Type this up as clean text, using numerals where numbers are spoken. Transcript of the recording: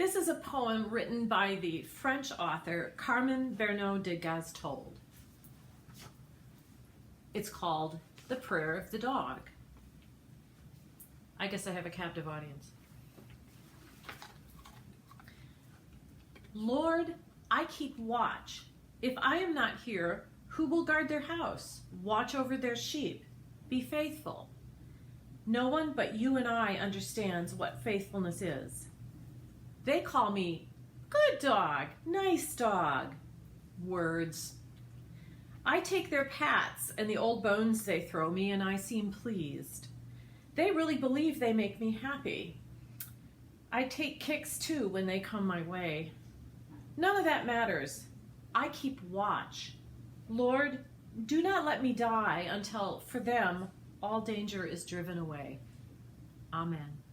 This is a poem written by the French author Carmen Bernos de Gasztold. It's called The Prayer of the Dog. I guess I have a captive audience. Lord, I keep watch. If I am not here, who will guard their house, watch over their sheep, be faithful? No one but you and I understands what faithfulness is. They call me, good dog, nice dog. Words. I take their pats and the old bones they throw me, and I seem pleased. They really believe they make me happy. I take kicks too when they come my way. None of that matters. I keep watch. Lord, do not let me die until, for them, all danger is driven away. Amen.